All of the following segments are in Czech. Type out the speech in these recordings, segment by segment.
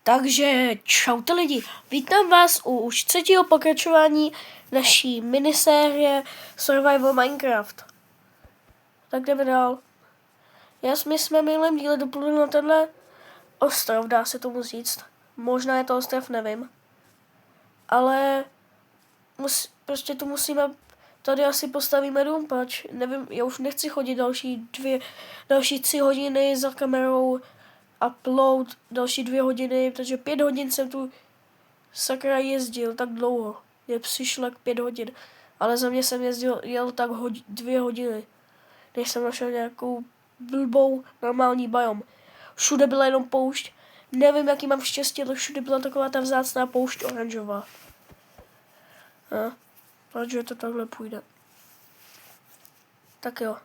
Takže čaute lidi, vítám vás u už třetího pokračování naší minisérie Survival Minecraft. Tak jdeme dál. My jsme v minulém díle doplnili na tenhle ostrov, dá se tomu říct. Možná je to ostrov, nevím. Ale prostě tu musíme, tady asi postavíme dům, pač nevím, já už nechci chodit další 3 hodiny za kamerou, upload další 2 hodiny, takže 5 hodin jsem tu sakra jezdil, tak dlouho. Je přišlo 5 hodin, ale za mě jsem jel tak 2 hodiny, než jsem našel nějakou blbou normální biom. Všude byla jenom poušť, nevím jaký mám štěstí, ale všude byla taková ta vzácná poušť oranžová. Takže to takhle půjde. Tak jo.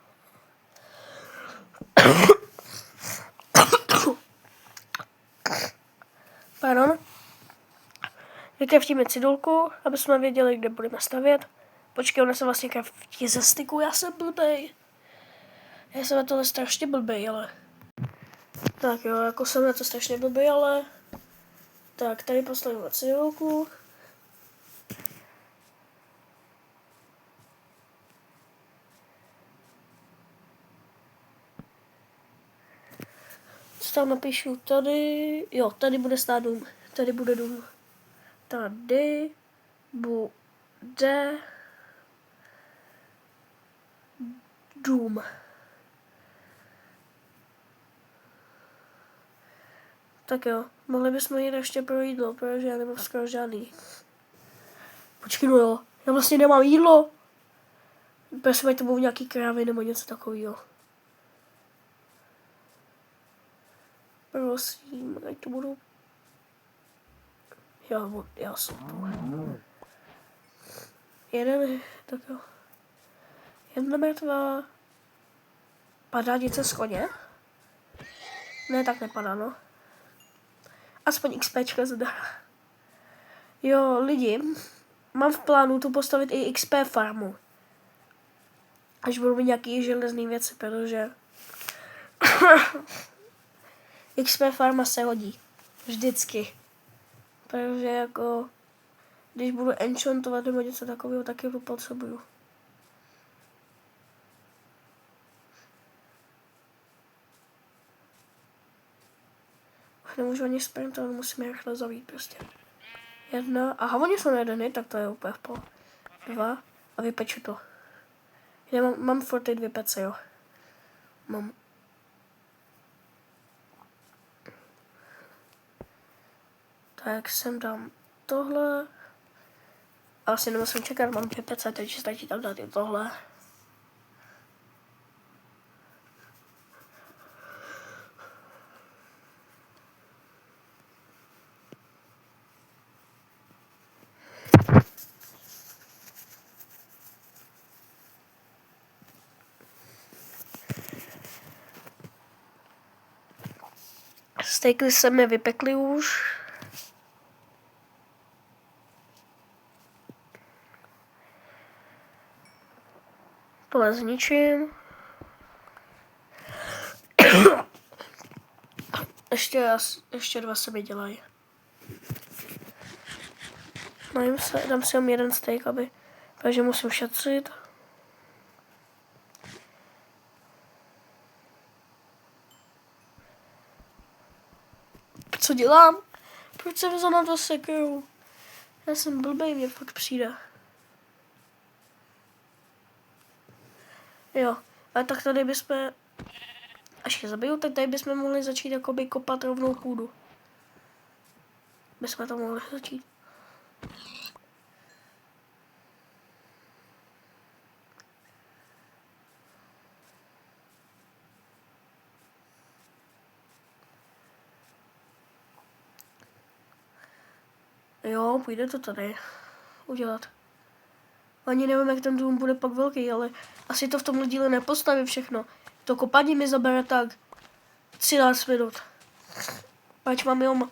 Pardon. Vykreftíme cedulku, aby jsme věděli, kde budeme stavět. Počkej, ona se vlastně kreftí ze styku, já jsem blbej. Já jsem na tohle strašně blbej, ale... Tak jo, jako jsem na to strašně blbej, ale... Tak, tady postavíme cedulku. Co tam napíšu? Tady... Jo, tady bude stát dům. Tady bude dům. Tady bude dům. Tak jo, mohli bychom jít ještě pro jídlo, protože já nemám skoro žádný. Počkej, no jo, já vlastně nemám jídlo. Prosím, ať to budou nějaký krávy nebo něco takového. Prosím, ať to budou... Já jsem tu. Tak jo. Jedna mrtvá. Padá něco z koně? Ne, tak nepadá, no. Aspoň XPčka zadá. Jo, lidi, mám v plánu tu postavit i XP farmu. Až budou mít nějaký železný věci, protože... XP farma se hodí. Vždycky. Protože jako... Když budu enchantovat nebo něco takového, tak to potřebuju. Nemůžu ani sprintovat, musíme rychle zavít prostě. 1, aha, oni jsou na 1, tak to je úplně v pol. 2 a vypeču to. Já mám furt ty 2 pece, jo. Mám. Tak sem dám tohle. Asi nemusím čekat, mám 2 pece, takže stačí tam dát i tohle. Stejky se mi vypekly už. Tohle zničím. ještě 2 se mi dělají. Dám si jenom 1 steak, takže musím šetřit. Co dělám? Proč jsem vzal na to sekeru? Já jsem blbej, mě fakt přijde. Jo, a tak tady bychom, až je zabiju, tak tady bychom mohli začít jakoby kopat rovnou půdu. Bychom to mohli začít. Jo, půjde to tady udělat. Ani nevím, jak ten dům bude pak velký, ale asi to v tomhle díle nepostavím všechno. To kopání mi zabere tak 13 minut. Pač mám jenom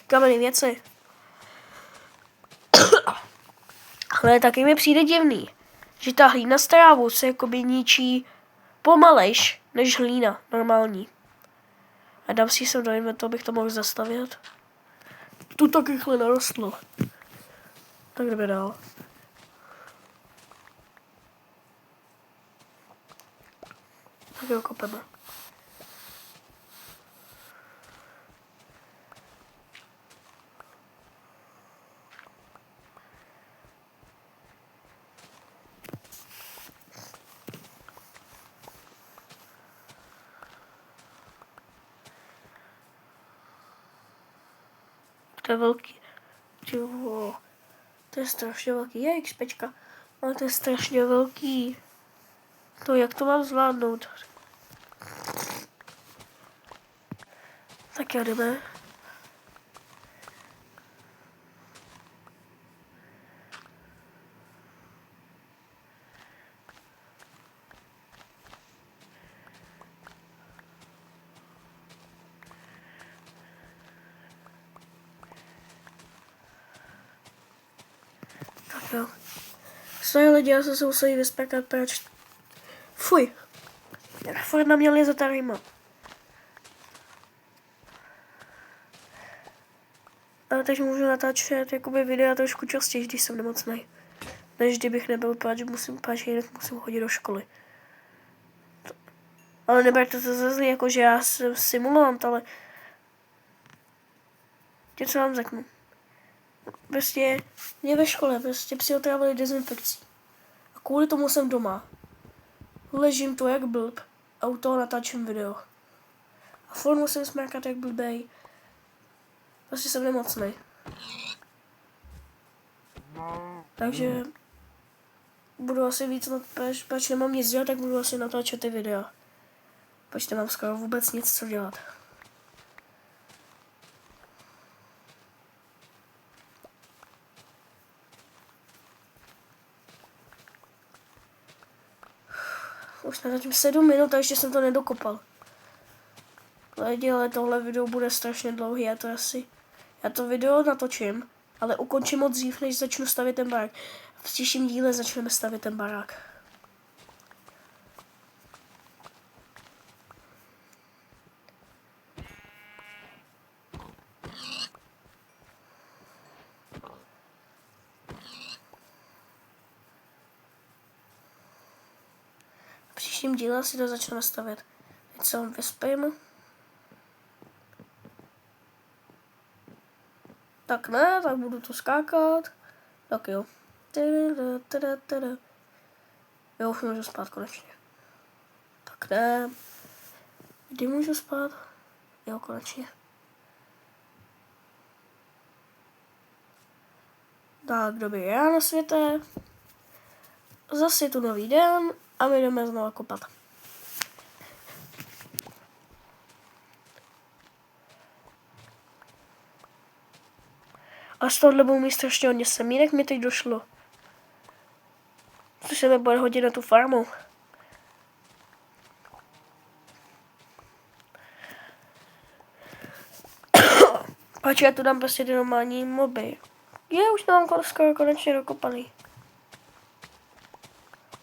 kamenné věci. Ale taky mi přijde divný, že ta hlína z trávu se jakoby ničí pomalejš než hlína, normální. A dám si sem do inventu, abych to mohl zastavit. Tu tak rychle narostlo. Tak jdeme dál. Tak jo, kopeme. To je velký. To je strašně velký. Je XPčka. Ale to je strašně velký. To jak to mám zvládnout? Tak jo, jdeme. Tak jo. Sorry lidi, já jsem se musel vyspěkat, proč? Fuj. Furt na mě leze ta rýma. Ale teď můžu natáčet jakoby videa trošku častěji, když jsem nemocnej. Než kdybych nebyl, páč jinak musím chodit do školy. Ale neberte to zase jako, že já jsem simulant, ale něco vám řeknu. Prostě mě ve škole prostě přiotravili dezinfekcí. A kvůli tomu jsem doma. Ležím tu jak blb a u toho natáčím video. A furt musím smrkat jak blbej. Prostě jsem nemocnej. Takže budu asi víc, pač nemám nic dělat, tak budu asi natáčet ty videa. Pač nemám skoro vůbec nic co dělat. Už natáčím 7 minut a ještě jsem to nedokopal. Lidi, ale tohle video bude strašně dlouhý, já to video natočím, ale ukončím moc dřív, než začnu stavět ten barák. V příštím díle začneme stavět ten barák. V příštím díle si to začneme stavět. Teď se vám vyspím. Tak ne, tak budu tu skákat. Tak jo. Jo, už můžu spát konečně. Tak ne. Kdy můžu spát? Jo, konečně. Tak, dobrý ráno světe. Zase je tu nový den a my jdeme znovu kopat. A z tohohle budou mít strašně hodně semínek, mi teď došlo. Což se mi bude hodit na tu farmu. Pač já tu dám prostě ty normální moby. Už to mám skoro konečně dokopaný.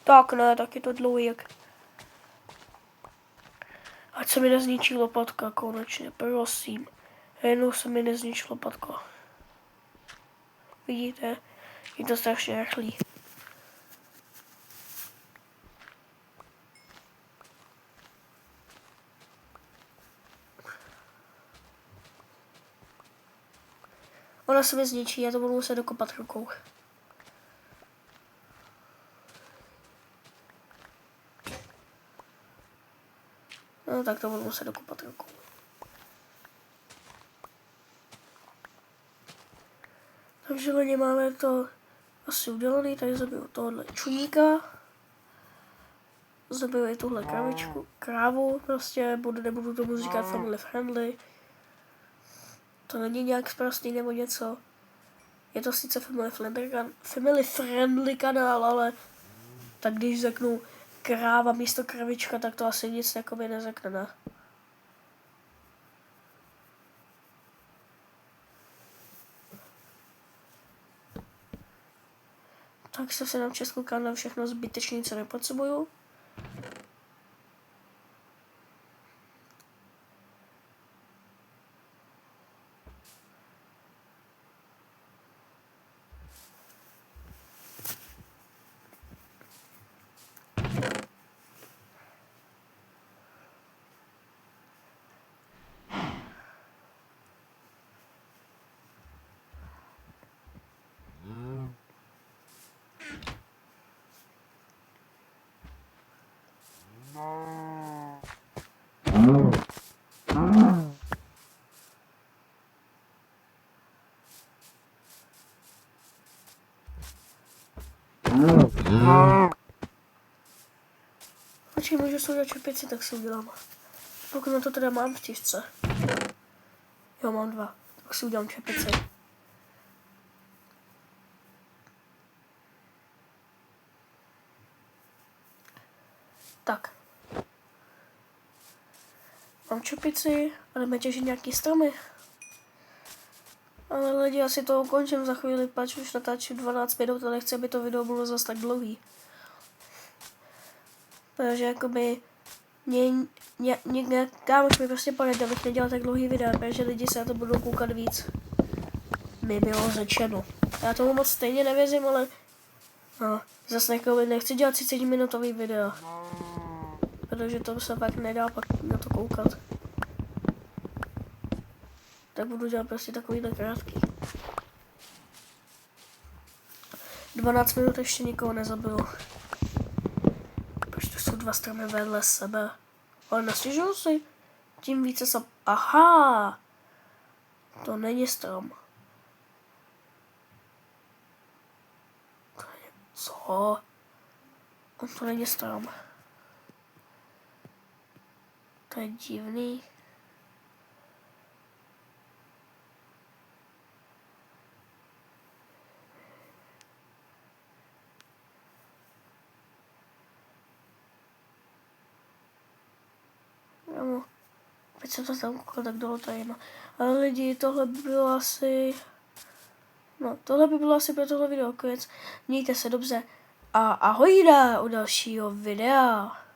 Tak ne, tak je to dlouhý jak. Ať se mi nezničí lopatka konečně, prosím. Jednou se mi nezničí lopatka. Vidíte? Je to strašně rychlý. Ona se mi zničí, já to budu muset dokopat rukou. No tak to budu muset dokopat rukou. Takže lidi máme to asi udělané, tady zabiju tohle čuníka. Zabiju i tuhle krávu, prostě nebudu tomu říkat family friendly. To není nějak sprostý nebo něco. Je to sice family friendly kanál, ale tak když řeknu kráva místo kravička, tak to asi nic jakoby neřekne, ne? Tak se nám českou kanál všechno zbytečný, co nepotřebuju. Počkej, můžu si udělat čepici, tak si udělám. Pokud na to teda mám v těžce. Jo, mám 2. Tak si udělám čepici. Tak. Mám čepici, ale jdeme těžit nějaký stromy. Ale lidi, asi to ukončím za chvíli, pač už natáčím 12 minut, ale nechci, aby to video bylo zase tak dlouhý. Protože jakoby kámoš mi prostě poradil, abych nedělal tak dlouhý videa, protože lidi se na to budou koukat víc. Mi bylo řečeno. Já tomu moc stejně nevěřím, ale no, zase nechci dělat 30-minutový video. Protože to se pak nedá pak na to koukat. Tak budu dělat prostě takovýhle krátký. 12 minut ještě nikoho nezabilo. Proč to jsou 2 stromy vedle sebe? Ale nestěžuju si. Tím více jsem... Aha! To není strom. Co? To není strom. To je divný. Jo, teď jsem to tam koukal, tak dolo to jedno. Ale lidi, tohle by bylo asi... No, tohle by bylo asi pro tohle video konec. Mějte se dobře a ahojda u dalšího videa.